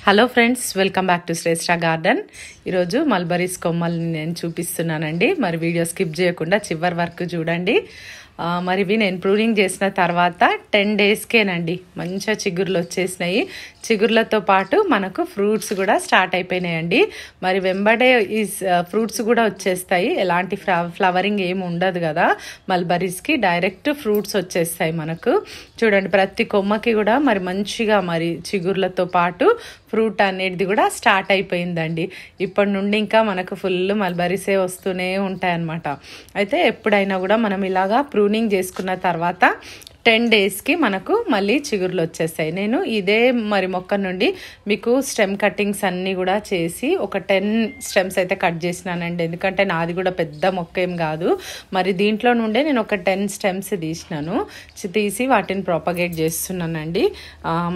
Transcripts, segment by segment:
Hello friends, welcome back to Shreshta garden. ఈరోజు mulberries కొమ్మల్ని నేను చూపిస్తున్నానండి. మరి వీడియో స్కిప్ చేయకుండా చివరి వరకు చూడండి. మరి ఇవి నేను ప్రూనింగ్ చేసిన తర్వాత 10 డేస్కేనండి మంచిగా చిగుర్లు వచ్చేసినాయి. చిగుర్లతో పాటు మనకు ఫ్రూట్స్ కూడా స్టార్ట్ అయిపోయినాయండి. మరి వెంబడే ఈ ఫ్రూట్స్ కూడా వచ్చేస్తాయి. ఎలాంటి ఫ్లవరింగ్ ఏమి ఉండదు కదా మల్బరీస్కి, డైరెక్ట్ ఫ్రూట్స్ వచ్చేస్తాయి మనకు. చూడండి, ప్రతి కొమ్మకి కూడా మరి మంచిగా మరి చిగుర్లతో పాటు ఫ్రూట్ అనేది కూడా స్టార్ట్ అయిపోయిందండి. ఇప్పటి నుండి ఇంకా మనకు ఫుల్ మల్బరీసే వస్తూనే ఉంటాయి అన్నమాట. అయితే ఎప్పుడైనా కూడా మనం ఇలాగా ప్రూనింగ్ చేసుకున్న తర్వాత 10 డేస్కి మనకు మళ్ళీ చిగుర్లు వచ్చేస్తాయి. నేను ఇదే మరి మొక్క నుండి మీకు స్టెమ్ కట్టింగ్స్ అన్నీ కూడా చేసి ఒక 10 స్టెమ్స్ అయితే కట్ చేసినానండి. ఎందుకంటే నాది కూడా పెద్ద మొక్క ఏం కాదు. మరి దీంట్లో నుండే నేను ఒక 10 స్టెమ్స్ తీసి వాటిని ప్రాపగేట్ చేస్తున్నానండి.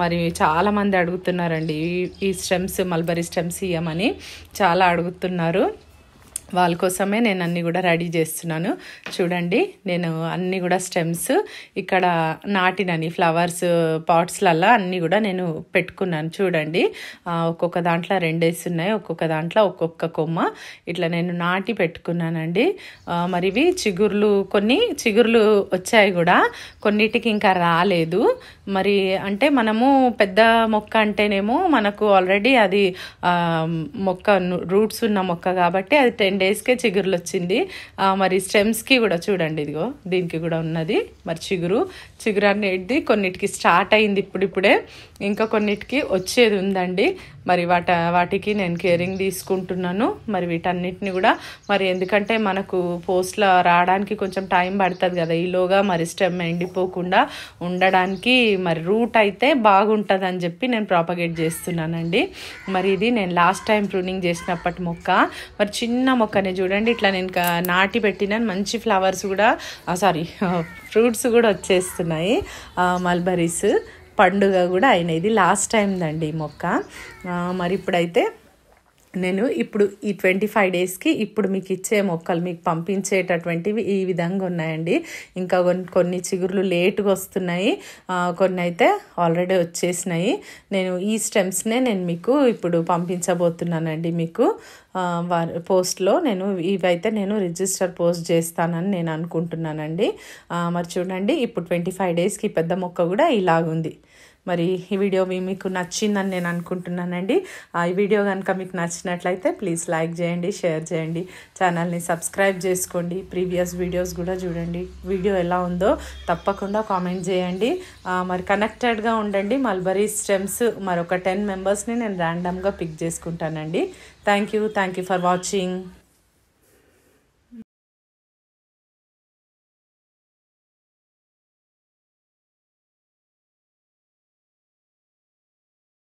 మరి చాలామంది అడుగుతున్నారండి ఈ స్టెమ్స్, మల్బరీ స్టెమ్స్ ఇవ్వమని చాలా అడుగుతున్నారు. వాళ్ళ కోసమే నేను అన్నీ కూడా రెడీ చేస్తున్నాను. చూడండి, నేను అన్నీ కూడా స్టెమ్స్ ఇక్కడ నాటినని ఫ్లవర్స్ పాట్స్లల్లో అన్నీ కూడా నేను పెట్టుకున్నాను. చూడండి, ఒక్కొక్క దాంట్లో 2 వేస్తున్నాయి, ఒక్కొక్క దాంట్లో ఒక్కొక్క కొమ్మ ఇట్లా నేను నాటి పెట్టుకున్నానండి. మరి ఇవి కొన్ని చిగుర్లు వచ్చాయి కూడా, కొన్నిటికి ఇంకా రాలేదు. మరి అంటే మనము పెద్ద మొక్క అంటేనేమో మనకు ఆల్రెడీ అది మొక్క రూట్స్ ఉన్న మొక్క కాబట్టి అది 10 డేస్కే చిగురులు వచ్చింది. మరి స్టెమ్స్కి కూడా చూడండి, ఇదిగో దీనికి కూడా ఉన్నది మరి చిగురు అనేది కొన్నిటికి స్టార్ట్ అయింది ఇప్పుడిప్పుడే, ఇంకా కొన్నిటికి వచ్చేది ఉందండి. మరి వాటికి నేను కేరింగ్ తీసుకుంటున్నాను. మరి వీటన్నిటిని కూడా మరి ఎందుకంటే మనకు పోస్ట్లో రావడానికి కొంచెం టైం పడుతుంది కదా, ఈలోగా మరి స్టెమ్ ఎండిపోకుండా ఉండడానికి మరి రూట్ అయితే బాగుంటుంది అని చెప్పి నేను ప్రాపగేట్ చేస్తున్నానండి. మరి ఇది నేను లాస్ట్ టైం ప్రూనింగ్ చేసినప్పటి మొక్క, మరి చిన్న మొక్కనే చూడండి ఇట్లా నేను నాటి పెట్టినాను. మంచి ఫ్లవర్స్ కూడా ఫ్రూట్స్ కూడా వచ్చేస్తున్నాయి. మల్బరీస్ పండుగ కూడా అయినాయి. ఇది లాస్ట్ టైందండి ఈ మొక్క. మరి ఇప్పుడైతే నేను ఈ 25 డేస్కి ఇప్పుడు మీకు ఇచ్చే మొక్కలు, మీకు పంపించేటటువంటివి ఈ విధంగా ఉన్నాయండి. ఇంకా కొన్ని చిగుర్లు లేటుగా వస్తున్నాయి, కొన్ని అయితే ఆల్రెడీ వచ్చేసినాయి. నేను ఈ స్టెమ్స్నే నేను మీకు ఇప్పుడు పంపించబోతున్నానండి. మీకు పోస్ట్లో ఇవైతే నేను రిజిస్టర్ పోస్ట్ చేస్తానని నేను అనుకుంటున్నానండి. మరి చూడండి, ఇప్పుడు 25 డేస్కి పెద్ద మొక్క కూడా ఇలాగుంది. మరి ఈ వీడియో మీకు నచ్చిందని నేను అనుకుంటున్నానండి. ఈ వీడియో కనుక మీకు నచ్చినట్లయితే ప్లీజ్ లైక్ చేయండి, షేర్ చేయండి, ఛానల్ని సబ్స్క్రైబ్ చేసుకోండి. ప్రీవియస్ వీడియోస్ కూడా చూడండి. వీడియో ఎలా ఉందో తప్పకుండా కామెంట్ చేయండి. మరి కనెక్టెడ్గా ఉండండి. మల్బరీ స్టెమ్స్ మరొక 10 మెంబర్స్ని నేను ర్యాండమ్గా పిక్ చేసుకుంటానండి. Thank you for watching.